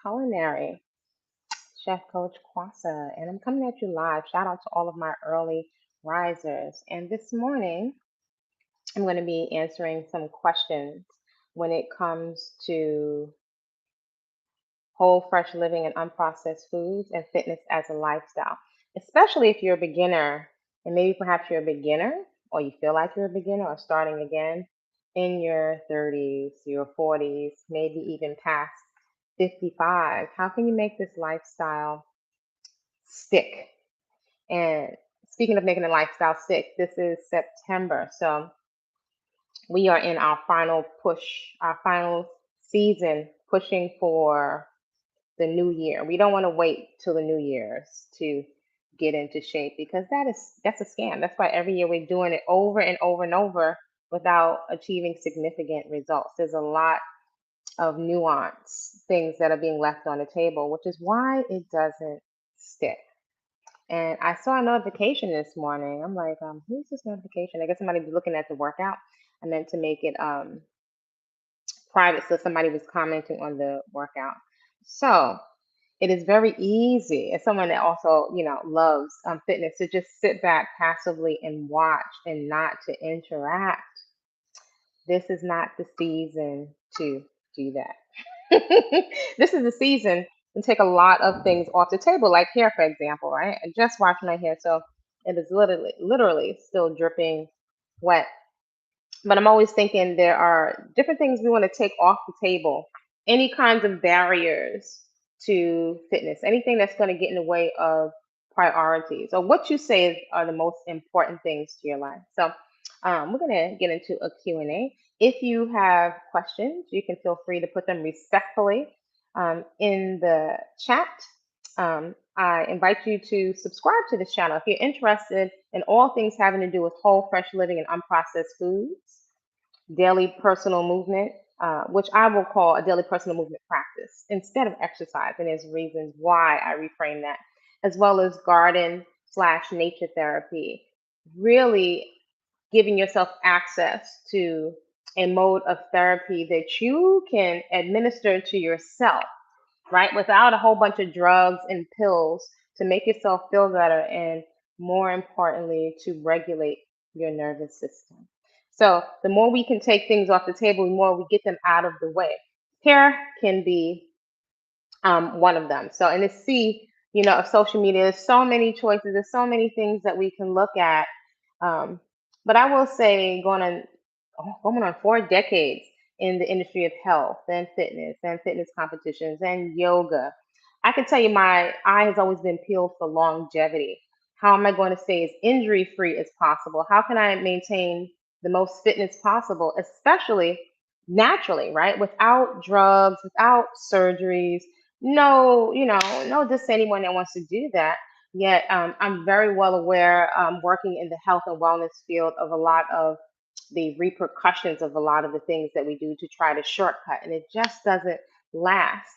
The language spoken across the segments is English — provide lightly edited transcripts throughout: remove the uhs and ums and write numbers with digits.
Culinary, Chef Coach Kwasa, and I'm coming at you live. Shout out to all of my early risers. And this morning, I'm going to be answering some questions when it comes to whole, fresh living and unprocessed foods and fitness as a lifestyle, especially if you're a beginner and maybe perhaps you're a beginner or you feel like you're a beginner or starting again in your 30s, your 40s, maybe even past 55. How can you make this lifestyle stick? And speaking of making a lifestyle stick, this is September. So we are in our final push, our final season pushing for the new year. We don't want to wait till the new year's to get into shape because that's a scam. That's why every year we're doing it over and over and over without achieving significant results. There's a lot of nuance things that are being left on the table, which is why it doesn't stick. And I saw a notification this morning. I'm like, who's this notification? I guess somebody was looking at the workout. I meant to make it private, so somebody was commenting on the workout. So it is very easy as someone that also, loves fitness to just sit back passively and watch and not to interact. This is not the season to do that. This is the season to take a lot of things off the table, like hair, for example, right? I just washed my hair, so it is literally still dripping wet. But I'm always thinking there are different things we want to take off the table, any kinds of barriers to fitness, anything that's going to get in the way of priorities or what you say are the most important things to your life. So we're going to get into a Q&A. If you have questions, you can feel free to put them respectfully in the chat. I invite you to subscribe to this channel if you're interested in all things having to do with whole, fresh living and unprocessed foods, daily personal movement, which I will call a daily personal movement practice instead of exercise. And there's reasons why I reframe that, as well as garden/nature therapy, really giving yourself access to a mode of therapy that you can administer to yourself, right? Without a whole bunch of drugs and pills to make yourself feel better and more importantly, to regulate your nervous system. So the more we can take things off the table, the more we get them out of the way. Hair can be one of them. So in the sea, of social media, there's so many choices. There's so many things that we can look at. Um, but I will say, going on 4 decades in the industry of health and fitness competitions and yoga, I can tell you my eye has always been peeled for longevity. How am I going to stay as injury free as possible? How can I maintain the most fitness possible, especially naturally, right? Without drugs, without surgeries, no, no diss to anyone that wants to do that. Yet I'm very well aware, working in the health and wellness field, of a lot of the repercussions of a lot of the things that we do to try to shortcut, and it just doesn't last.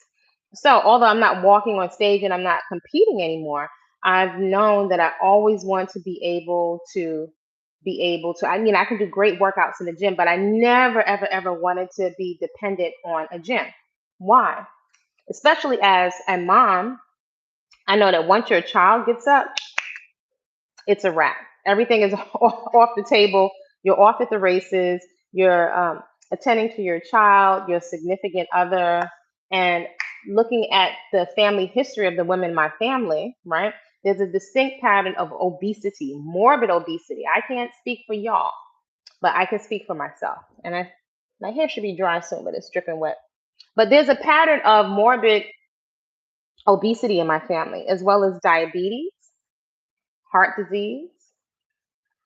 So, although I'm not walking on stage and I'm not competing anymore, I've known that I always want to I mean, I can do great workouts in the gym, but I never, ever, ever wanted to be dependent on a gym. Why? Especially as a mom, I know that once your child gets up, it's a wrap. Everything is off the table. You're off at the races. You're attending to your child, your significant other, and looking at the family history of the women in my family, right? There's a distinct pattern of obesity, morbid obesity. I can't speak for y'all, but I can speak for myself. And my hair should be dry soon, but it's dripping wet. But there's a pattern of morbid obesity in my family, as well as diabetes, heart disease,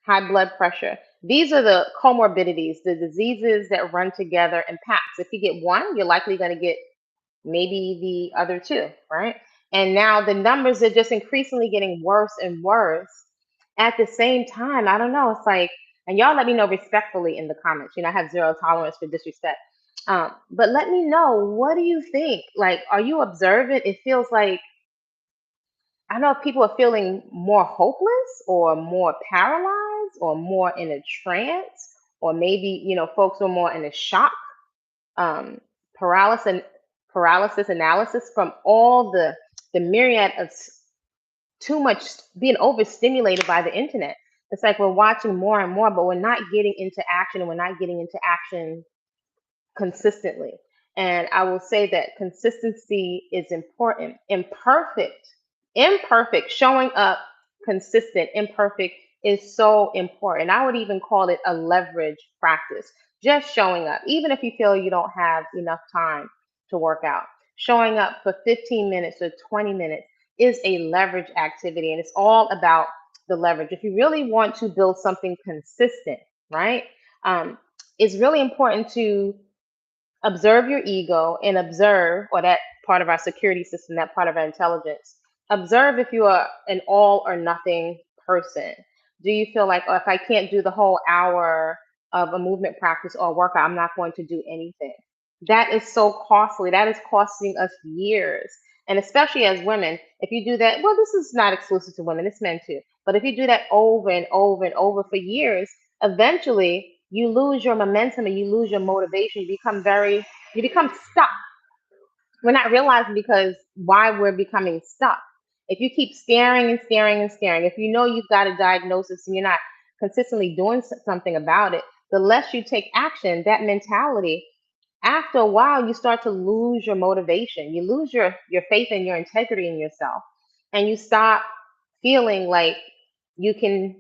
high blood pressure. These are the comorbidities, the diseases that run together in packs. If you get one, you're likely going to get maybe the other two, right? And now the numbers are just increasingly getting worse and worse. At the same time, I don't know. It's like, and y'all let me know respectfully in the comments. I have zero tolerance for disrespect. But let me know, what do you think? Like, are you observant? It feels like, I don't know if people are feeling more hopeless or more paralyzed or more in a trance, or maybe, folks are more in a shock, um, paralysis paralysis analysis from all the myriad of too much being overstimulated by the internet. It's like we're watching more and more, but we're not getting into action, and we're not getting into action consistently. And I will say that consistency is important. Imperfect, showing up consistent, imperfect is so important. I would even call it a leverage practice. Just showing up, even if you feel you don't have enough time to work out, showing up for 15 minutes or 20 minutes is a leverage activity. And it's all about the leverage. If you really want to build something consistent, right? It's really important to observe your ego and observe, or that part of our security system, that part of our intelligence. Observe if you are an all or nothing person. Do you feel like, oh, if I can't do the whole hour of a movement practice or workout, I'm not going to do anything? That is so costly. That is costing us years. And especially as women, if you do that, well, this is not exclusive to women, it's men too. But if you do that over and over and over for years, eventually you lose your momentum and you lose your motivation. You become stuck. We're not realizing because why we're becoming stuck. If you keep staring and staring and staring, if you know you've got a diagnosis and you're not consistently doing something about it, the less you take action, that mentality, after a while, you start to lose your motivation. You lose your faith and your integrity in yourself. And you stop feeling like you can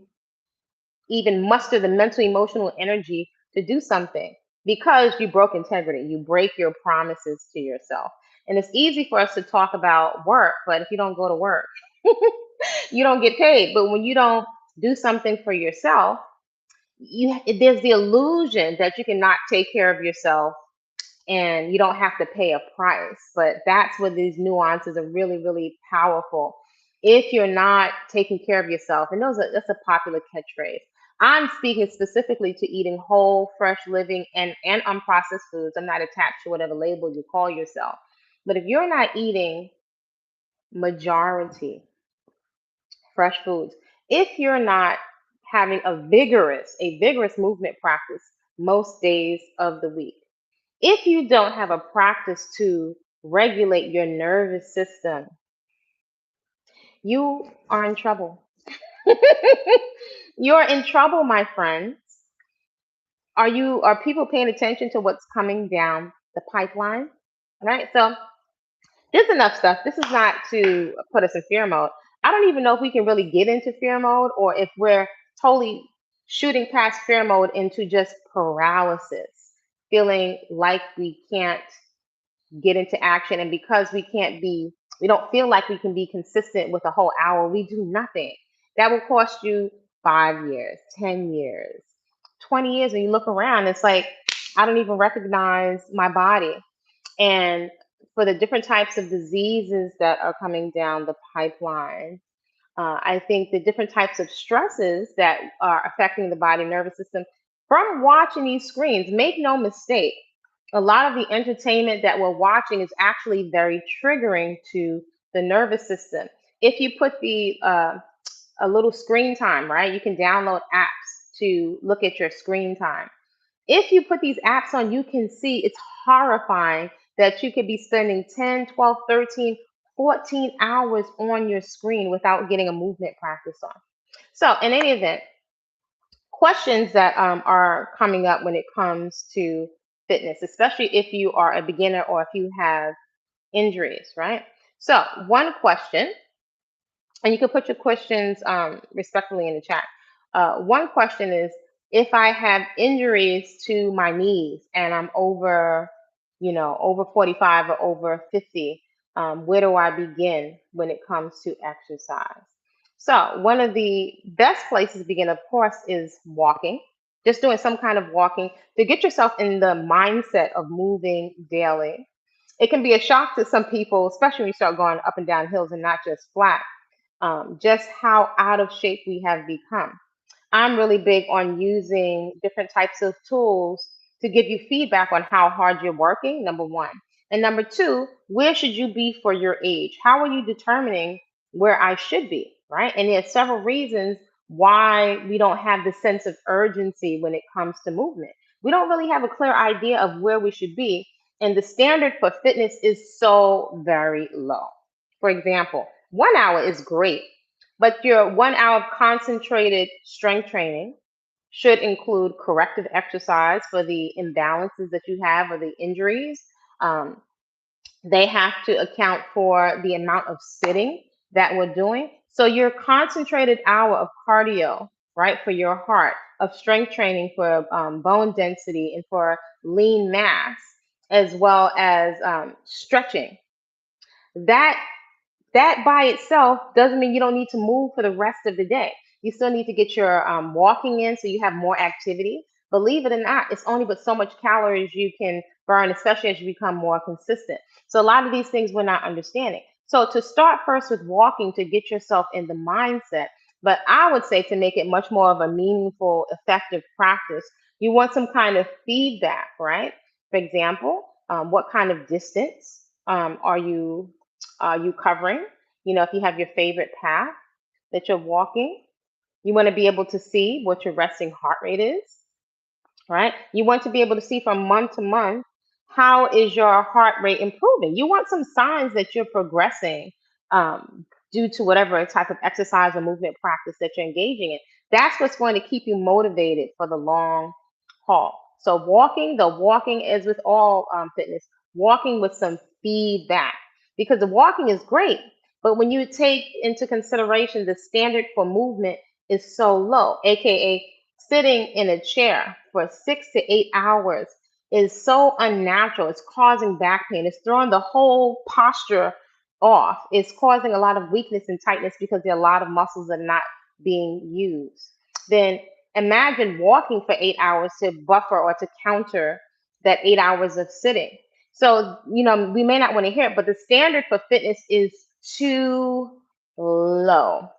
even muster the mental, emotional energy to do something because you broke integrity. You break your promises to yourself. And it's easy for us to talk about work, but if you don't go to work, you don't get paid. But when you don't do something for yourself, there's the illusion that you cannot take care of yourself and you don't have to pay a price. But that's where these nuances are really, really powerful. If you're not taking care of yourself, and that's a popular catchphrase. I'm speaking specifically to eating whole, fresh, living, and unprocessed foods. I'm not attached to whatever label you call yourself. But if you're not eating majority fresh foods, if you're not having a vigorous movement practice most days of the week, if you don't have a practice to regulate your nervous system, you are in trouble. You're in trouble, my friends. Are people paying attention to what's coming down the pipeline? Right? So there's enough stuff. This is not to put us in fear mode. I don't even know if we can really get into fear mode or if we're totally shooting past fear mode into just paralysis, feeling like we can't get into action. And because we don't feel like we can be consistent with a whole hour, we do nothing. That will cost you 5 years, 10 years, 20 years. When you look around, it's like, I don't even recognize my body. And for the different types of diseases that are coming down the pipeline, I think the different types of stresses that are affecting the body nervous system from watching these screens, make no mistake, a lot of the entertainment that we're watching is actually very triggering to the nervous system. If you put a little screen time, right, you can download apps to look at your screen time. If you put these apps on, you can see it's horrifying that you could be spending 10, 12, 13, 14 hours on your screen without getting a movement practice on. So, in any event, questions that are coming up when it comes to fitness, especially if you are a beginner or if you have injuries, right? So, one question, and you can put your questions respectfully in the chat. One question is, if I have injuries to my knees and I'm over 45 or over 50, where do I begin when it comes to exercise? So one of the best places to begin, of course, is walking. Just doing some kind of walking to get yourself in the mindset of moving daily. It can be a shock to some people, especially when you start going up and down hills and not just flat, just how out of shape we have become. I'm really big on using different types of tools to give you feedback on how hard you're working, number one. And number two, where should you be for your age? How are you determining where I should be, right? And there's several reasons why we don't have the sense of urgency when it comes to movement. We don't really have a clear idea of where we should be. And the standard for fitness is so very low. For example, 1 hour is great, but your 1 hour of concentrated strength training should include corrective exercise for the imbalances that you have or the injuries. Um, they have to account for the amount of sitting that we're doing. So your concentrated hour of cardio, right, for your heart, of strength training for bone density and for lean mass, as well as stretching, that that by itself doesn't mean you don't need to move for the rest of the day. You still need to get your walking in so you have more activity. Believe it or not, it's only but so much calories you can burn, especially as you become more consistent. So a lot of these things we're not understanding. So to start first with walking to get yourself in the mindset, but I would say to make it much more of a meaningful, effective practice, you want some kind of feedback, right? For example, what kind of distance are you covering? You know, if you have your favorite path that you're walking, you want to be able to see what your resting heart rate is, right? You want to be able to see from month to month, how is your heart rate improving? You want some signs that you're progressing due to whatever type of exercise or movement practice that you're engaging in. That's what's going to keep you motivated for the long haul. So walking is with all fitness, walking with some feedback, because the walking is great, but when you take into consideration the standard for movement is so low, aka sitting in a chair for 6 to 8 hours is so unnatural. It's causing back pain. It's throwing the whole posture off. It's causing a lot of weakness and tightness because there are a lot of muscles that are not being used. Then imagine walking for 8 hours to buffer or to counter that 8 hours of sitting. So, you know, we may not want to hear it, but the standard for fitness is too low.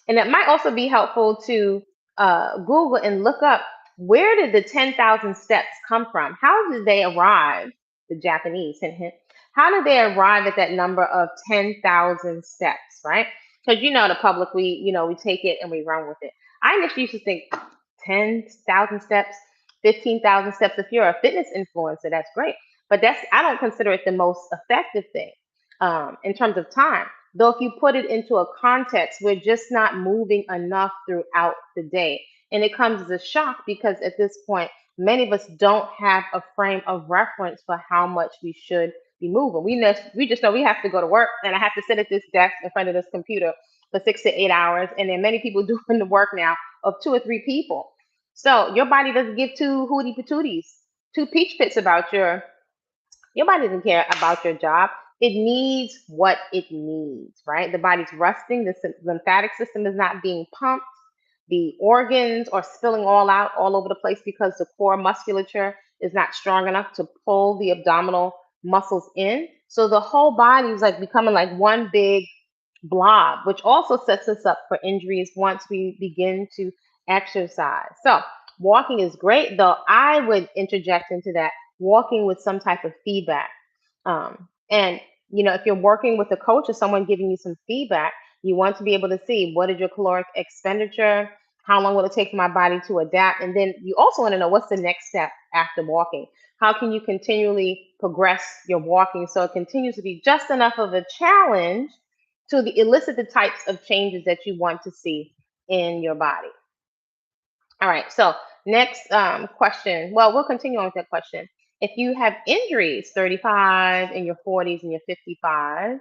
And it might also be helpful to Google and look up, where did the 10,000 steps come from? How did they arrive? The Japanese, hint, hint. How did they arrive at that number of 10,000 steps, right? Because you know, the public, we take it and we run with it. I initially used to think 10,000 steps, 15,000 steps. If you're a fitness influencer, that's great. But I don't consider it the most effective thing in terms of time. Though, if you put it into a context, we're just not moving enough throughout the day. And it comes as a shock because at this point, many of us don't have a frame of reference for how much we should be moving. We just know we have to go to work, and I have to sit at this desk in front of this computer for 6 to 8 hours. And then many people doing the work now of 2 or 3 people. So your body doesn't give two hootie patooties, two peach pits about your body doesn't care about your job. It needs what it needs, right? The body's rusting. The lymphatic system is not being pumped. The organs are spilling all out all over the place because the core musculature is not strong enough to pull the abdominal muscles in. So the whole body is like becoming like one big blob, which also sets us up for injuries once we begin to exercise. So walking is great, though I would interject into that walking with some type of feedback. And if you're working with a coach or someone giving you some feedback, you want to be able to see, what is your caloric expenditure? How long will it take for my body to adapt? And then you also want to know, what's the next step after walking? How can you continually progress your walking so it continues to be just enough of a challenge to elicit the types of changes that you want to see in your body? All right, so next question. Well, we'll continue on with that question. If you have injuries, 35, in your 40s, and your 55,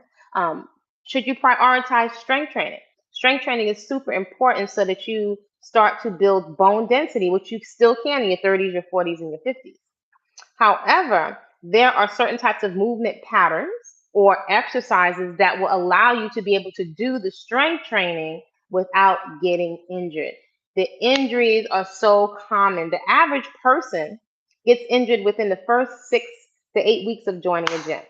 should you prioritize strength training? Strength training is super important so that you start to build bone density, which you still can in your 30s, your 40s, and your 50s. However, there are certain types of movement patterns or exercises that will allow you to be able to do the strength training without getting injured. The injuries are so common. The average person gets injured within the first 6 to 8 weeks of joining a gym.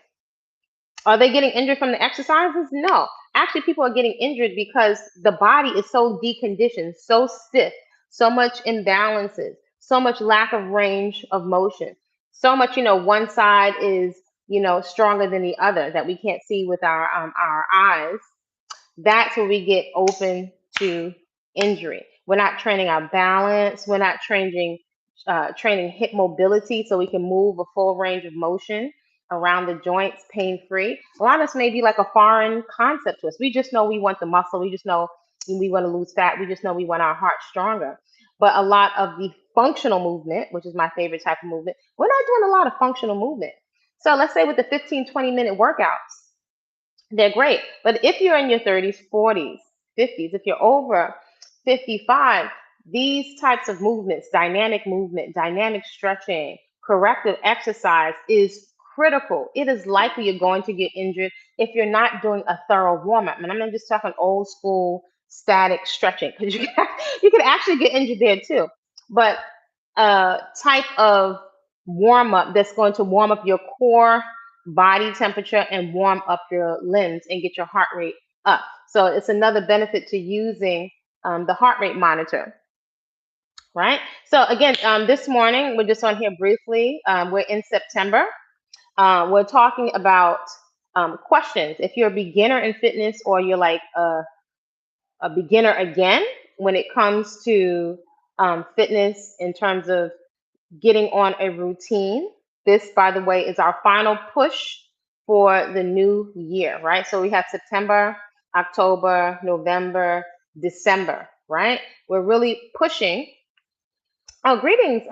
Are they getting injured from the exercises? No. Actually, people are getting injured because the body is so deconditioned, so stiff, so much imbalances, so much lack of range of motion, so much, one side is, stronger than the other that we can't see with our eyes. That's where we get open to injury. We're not training our balance. We're not training hip mobility so we can move a full range of motion. around the joints pain-free. A lot of us may be like a foreign concept to us. We just know we want the muscle. We just know we want to lose fat. We just know we want our heart stronger. But a lot of the functional movement, which is my favorite type of movement, we're not doing a lot of functional movement. So let's say with the 15, 20-minute workouts, they're great. But if you're in your 30s, 40s, 50s, if you're over 55, these types of movements, dynamic movement, dynamic stretching, corrective exercise is critical. It is likely you're going to get injured if you're not doing a thorough warm up. And I'm not just talking old school static stretching, because you can actually get injured there too. But a type of warm up that's going to warm up your core body temperature and warm up your limbs and get your heart rate up. So it's another benefit to using the heart rate monitor, right? So again, this morning, we're just on here briefly. We're in September. We're talking about questions. If you're a beginner in fitness, or you're like a beginner again when it comes to fitness in terms of getting on a routine. This, by the way, is our final push for the new year, right? So we have September, October, November, December, right? We're really pushing. Oh, greetings,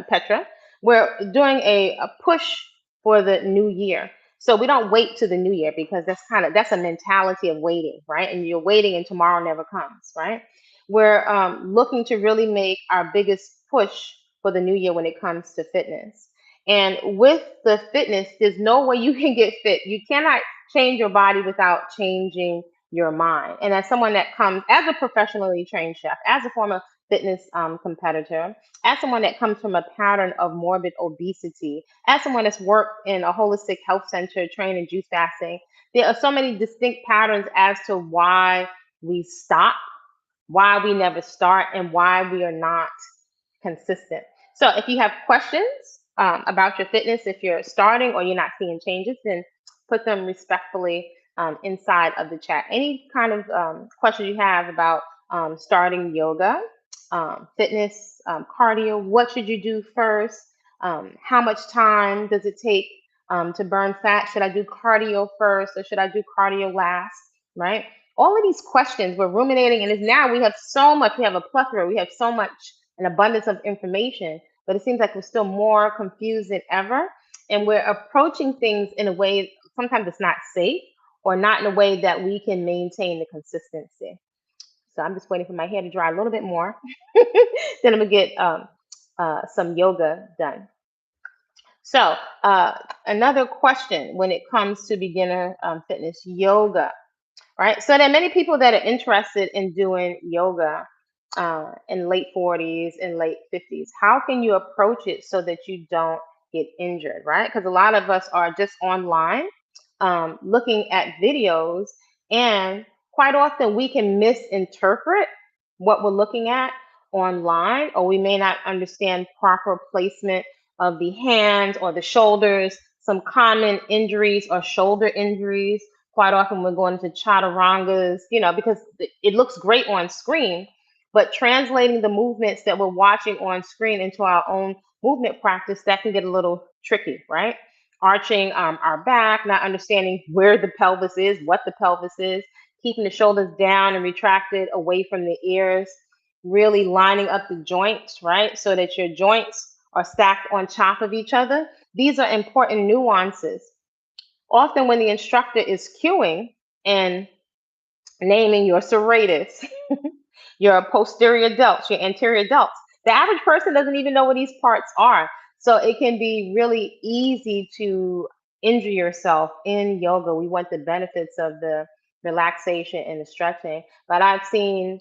Petra. We're doing a push for the new year. So we don't wait to the new year, because that's a mentality of waiting, right? And you're waiting and tomorrow never comes, right? We're looking to really make our biggest push for the new year when it comes to fitness. And with the fitness, there's no way you can get fit. You cannot change your body without changing your mind. And as someone that comes as a professionally trained chef, as a former fitness competitor, as someone that comes from a pattern of morbid obesity, as someone that's worked in a holistic health center trained in juice fasting, there are so many distinct patterns as to why we stop, why we never start, and why we are not consistent. So if you have questions about your fitness, if you're starting or you're not seeing changes, then put them respectfully inside of the chat. Any kind of questions you have about starting yoga, fitness, cardio, what should you do first? How much time does it take to burn fat? Should I do cardio first, or should I do cardio last? Right? All of these questions we're ruminating, and now we have so much, we have a plethora, we have so much, an abundance of information, but it seems like we're still more confused than ever. And we're approaching things in a way sometimes it's not safe, or not in a way that we can maintain the consistency. So I'm just waiting for my hair to dry a little bit more. Then I'm gonna get some yoga done. So another question when it comes to beginner fitness, yoga, right? So there are many people that are interested in doing yoga in late 40s and late 50s. How can you approach it so that you don't get injured, right? Because a lot of us are just online looking at videos, and quite often we can misinterpret what we're looking at online, or we may not understand proper placement of the hands or the shoulders. Some common injuries are shoulder injuries. Quite often we're going into chaturangas, because it looks great on screen, but translating the movements that we're watching on screen into our own movement practice, that can get a little tricky, right? Arching our back, not understanding where the pelvis is, what the pelvis is, keeping the shoulders down and retracted away from the ears, really lining up the joints, right? So that your joints are stacked on top of each other. These are important nuances. Often when the instructor is cueing and naming your serratus, your posterior delts, your anterior delts, the average person doesn't even know what these parts are. So it can be really easy to injure yourself in yoga. We want the benefits of the relaxation and the stretching. But I've seen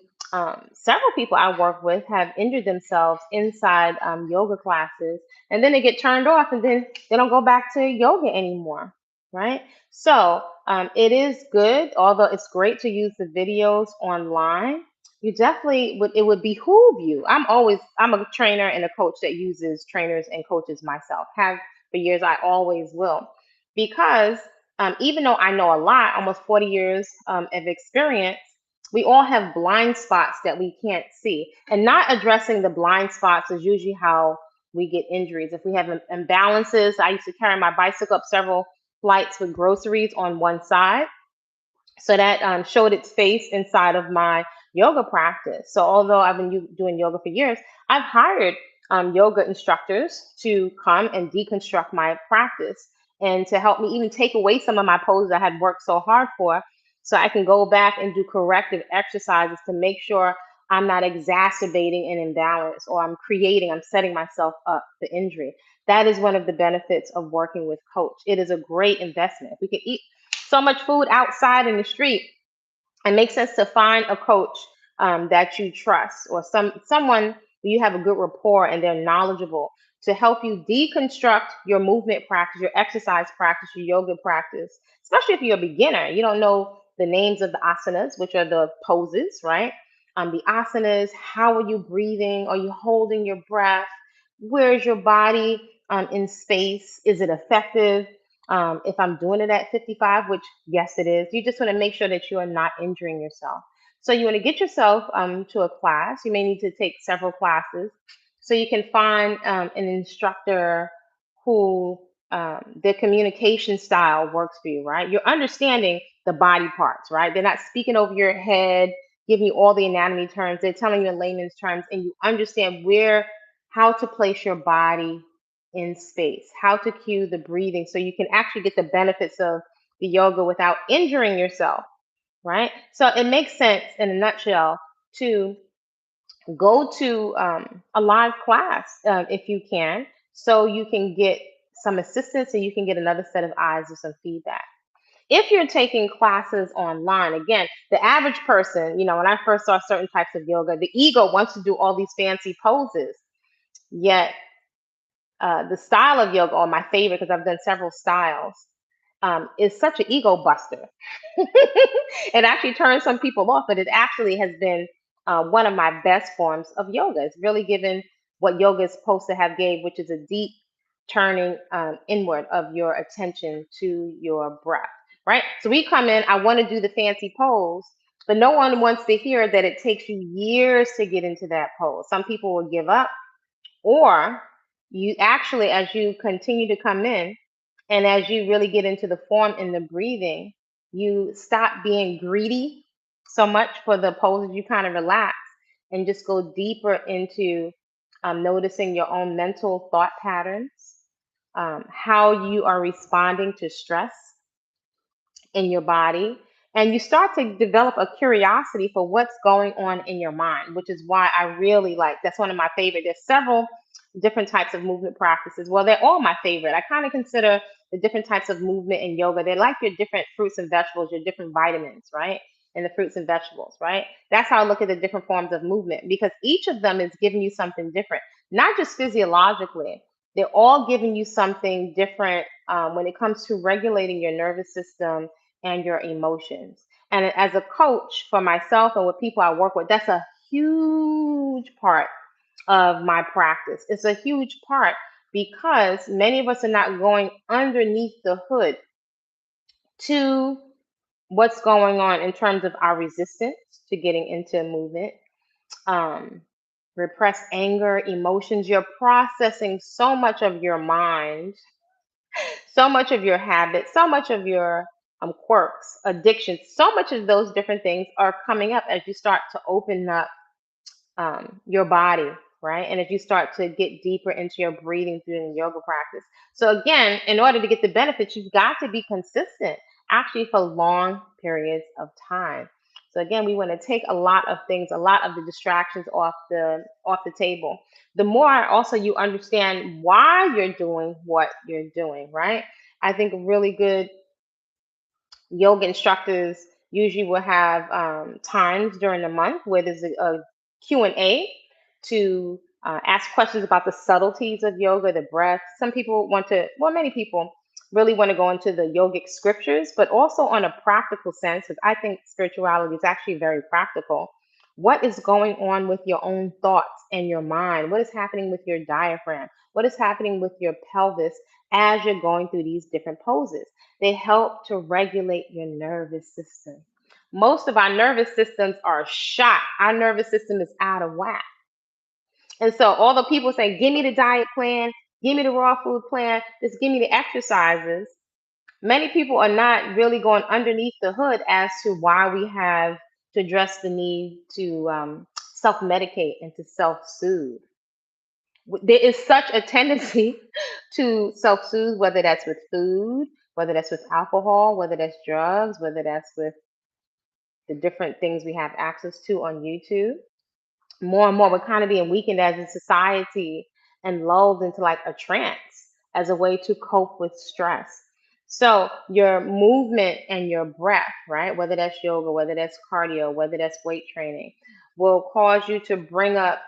several people I work with have injured themselves inside yoga classes, and then they get turned off, and then they don't go back to yoga anymore, right? So it is good, although it's great to use the videos online. You definitely it would behoove you. I'm a trainer and a coach that uses trainers and coaches myself. Have for years, I always will. Because even though I know a lot, almost 40 years of experience, we all have blind spots that we can't see. And not addressing the blind spots is usually how we get injuries. If we have imbalances, I used to carry my bicycle up several flights with groceries on one side. So that showed its face inside of my yoga practice. So although I've been doing yoga for years, I've hired yoga instructors to come and deconstruct my practice and to help me even take away some of my poses I had worked so hard for, so I can go back and do corrective exercises to make sure I'm not exacerbating an imbalance, or I'm setting myself up for injury. That is one of the benefits of working with coach. It is a great investment. We can eat so much food outside in the street. It makes sense to find a coach that you trust, or someone you have a good rapport and they're knowledgeable, to help you deconstruct your movement practice, your exercise practice, your yoga practice. Especially if you're a beginner, you don't know the names of the asanas, which are the poses, right? The asanas, how are you breathing? Are you holding your breath? Where's your body in space? Is it effective? If I'm doing it at 55, which yes, it is, you just want to make sure that you are not injuring yourself. So you want to get yourself to a class. You may need to take several classes. So you can find an instructor who their communication style works for you, right? You're understanding the body parts, right? They're not speaking over your head, giving you all the anatomy terms. They're telling you in layman's terms, and you understand how to place your body in space, how to cue the breathing so you can actually get the benefits of the yoga without injuring yourself, right? So it makes sense in a nutshell to go to a live class if you can, so you can get some assistance and you can get another set of eyes or some feedback. If you're taking classes online, again, the average person, when I first saw certain types of yoga, the ego wants to do all these fancy poses, yet the style of yoga, or my favorite, because I've done several styles, is such an ego buster. It actually turns some people off, but it actually has been one of my best forms of yoga. It's really given what yoga is supposed to have gave, which is a deep turning inward of your attention to your breath, right? So we come in, I want to do the fancy pose, but no one wants to hear that it takes you years to get into that pose. Some people will give up, or you actually, as you continue to come in and as you really get into the form and the breathing, you stop being greedy so much for the poses. You kind of relax and just go deeper into noticing your own mental thought patterns, how you are responding to stress in your body, and you start to develop a curiosity for what's going on in your mind, which is why I really like, that's one of my favorite. There's several different types of movement practices. Well, they're all my favorite. I kind of consider the different types of movement in yoga, they're like your different fruits and vegetables, your different vitamins, right? And the fruits and vegetables, right? That's how I look at the different forms of movement, because each of them is giving you something different, not just physiologically. They're all giving you something different when it comes to regulating your nervous system and your emotions. And as a coach for myself and with people I work with, that's a huge part of my practice. It's a huge part because many of us are not going underneath the hood to what's going on in terms of our resistance to getting into movement, um, repressed anger, emotions. You're processing so much of your mind, so much of your habits, so much of your quirks, addictions, so much of those different things are coming up as you start to open up your body, right? And if you start to get deeper into your breathing through the yoga practice. So, again, in order to get the benefits, you've got to be consistent actually for long periods of time. So again, we want to take a lot of things, a lot of the distractions off the table. The more also you understand why you're doing what you're doing, right? I think really good yoga instructors usually will have times during the month where there's a Q&A to ask questions about the subtleties of yoga, the breath. Some people want to, well, many people really want to go into the yogic scriptures, but also on a practical sense, because I think spirituality is actually very practical. What is going on with your own thoughts and your mind? What is happening with your diaphragm? What is happening with your pelvis as you're going through these different poses? They help to regulate your nervous system. Most of our nervous systems are shot. Our nervous system is out of whack. And so all the people say, give me the diet plan, give me the raw food plan, just give me the exercises. Many people are not really going underneath the hood as to why we have to address the need to self medicate and to self soothe. There is such a tendency to self soothe, whether that's with food, whether that's with alcohol, whether that's drugs, whether that's with the different things we have access to on YouTube. More and more, we're kind of being weakened as a society and lulled into like a trance as a way to cope with stress. So, your movement and your breath, right? Whether that's yoga, whether that's cardio, whether that's weight training, will cause you to bring up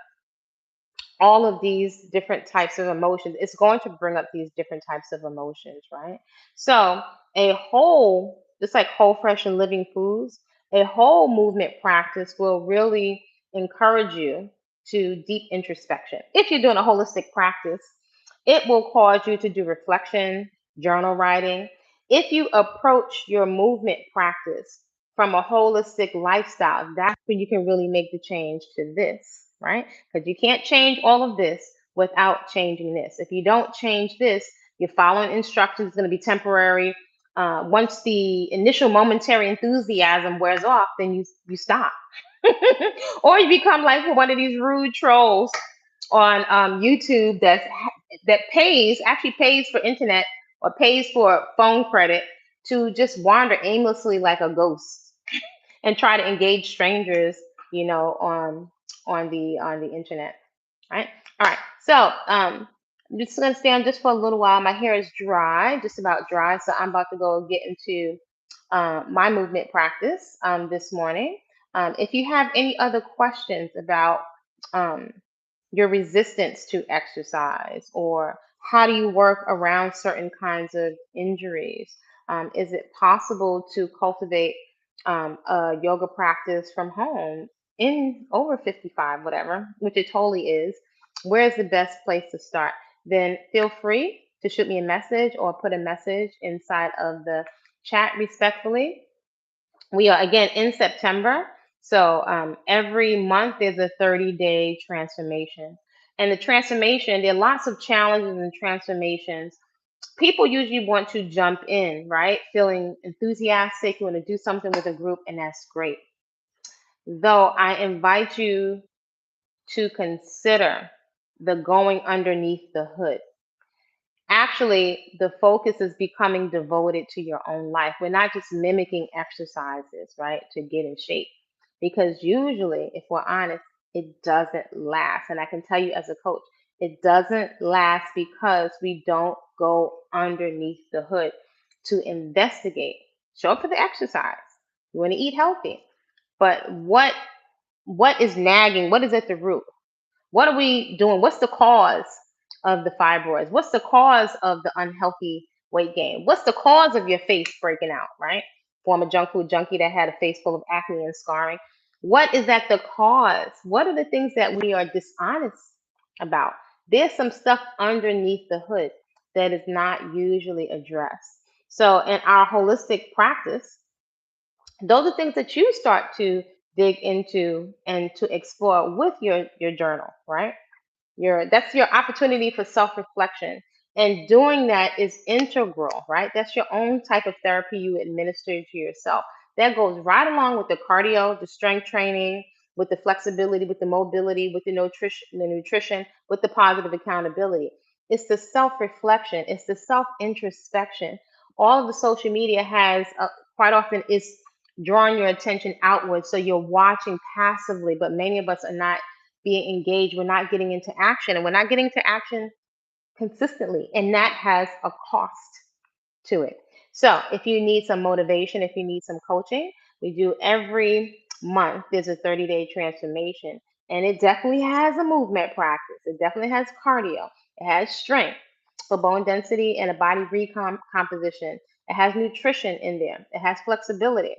all of these different types of emotions. It's going to bring up these different types of emotions, right? So, a whole, just like whole, fresh, and living foods, a whole movement practice will really encourage you to deep introspection. If you're doing a holistic practice, it will cause you to do reflection, journal writing. If you approach your movement practice from a holistic lifestyle, that's when you can really make the change to this, right? Because you can't change all of this without changing this. If you don't change this, your following instructions is going to be temporary. Once the initial momentary enthusiasm wears off, then you stop, or you become like one of these rude trolls on YouTube that actually pays for internet or pays for phone credit to just wander aimlessly like a ghost and try to engage strangers, on the internet, right? All right. So I'm just gonna stay on just for a little while. My hair is dry, just about dry, so I'm about to go get into my movement practice this morning. If you have any other questions about um, your resistance to exercise, or how do you work around certain kinds of injuries? Is it possible to cultivate a yoga practice from home in over 55, whatever, which it totally is? Where's the best place to start? Then feel free to shoot me a message or put a message inside of the chat respectfully. We are again in September. So every month there's a 30-day transformation. And the transformation, there are lots of challenges and transformations. People usually want to jump in, right? Feeling enthusiastic, you want to do something with a group, and that's great. Though I invite you to consider the going underneath the hood. Actually, the focus is becoming devoted to your own life. We're not just mimicking exercises, right, to get in shape. Because usually, if we're honest, it doesn't last. And I can tell you as a coach, it doesn't last because we don't go underneath the hood to investigate. Show up for the exercise. You want to eat healthy. But what is nagging? What is at the root? What are we doing? What's the cause of the fibroids? What's the cause of the unhealthy weight gain? What's the cause of your face breaking out, right? Former junk food junkie that had a face full of acne and scarring. What is at the cause? What are the things that we are dishonest about? There's some stuff underneath the hood that is not usually addressed. So, in our holistic practice, those are things that you start to dig into and to explore with your journal, right? That's your opportunity for self-reflection. And doing that is integral, right? That's your own type of therapy you administer to yourself. That goes right along with the cardio, the strength training, with the flexibility, with the mobility, with the nutrition, with the positive accountability. It's the self-reflection, it's the self-introspection. All of the social media has quite often is drawing your attention outwards, so you're watching passively, but many of us are not being engaged. We're not getting into action, and we're not getting to action consistently, and that has a cost to it. So, if you need some motivation, if you need some coaching, we do every month. There's a 30-day transformation, and it definitely has a movement practice. It definitely has cardio. It has strength for bone density and a body recomposition. It has nutrition in there. It has flexibility.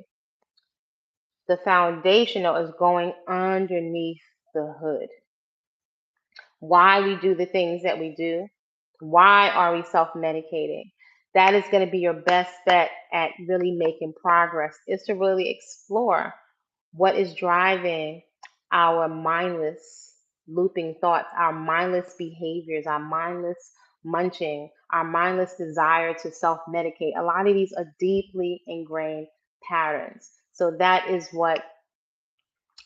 The foundational is going underneath the hood. Why we do the things that we do, why are we self medicating? That is going to be your best bet at really making progress, is to really explore what is driving our mindless looping thoughts, our mindless behaviors, our mindless munching, our mindless desire to self medicate. A lot of these are deeply ingrained patterns. So that is what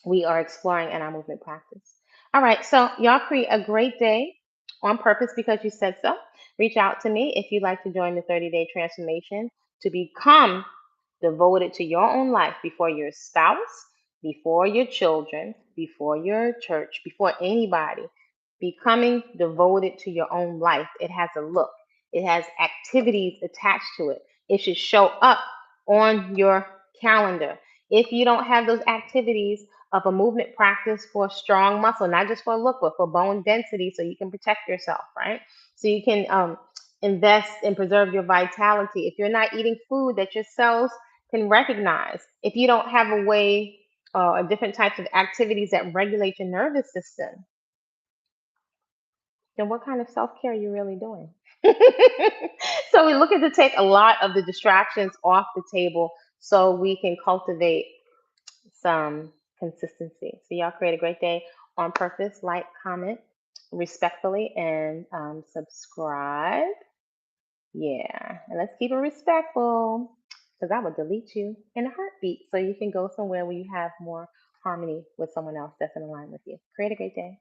we are exploring in our movement practice. All right, so y'all create a great day on purpose because you said so. Reach out to me if you'd like to join the 30-day transformation to become devoted to your own life before your spouse, before your children, before your church, before anybody. Becoming devoted to your own life. It has a look, it has activities attached to it. It should show up on your calendar. If you don't have those activities of a movement practice for strong muscle, not just for a look, but for bone density, so you can protect yourself, right? So you can invest and preserve your vitality. If you're not eating food that your cells can recognize, if you don't have a way or different types of activities that regulate your nervous system, then what kind of self-care are you really doing? So we're looking to take a lot of the distractions off the table so we can cultivate some consistency. So y'all create a great day on purpose, like, comment respectfully, and subscribe. Yeah, and let's keep it respectful because I would delete you in a heartbeat so you can go somewhere where you have more harmony with someone else that's in line with you. Create a great day.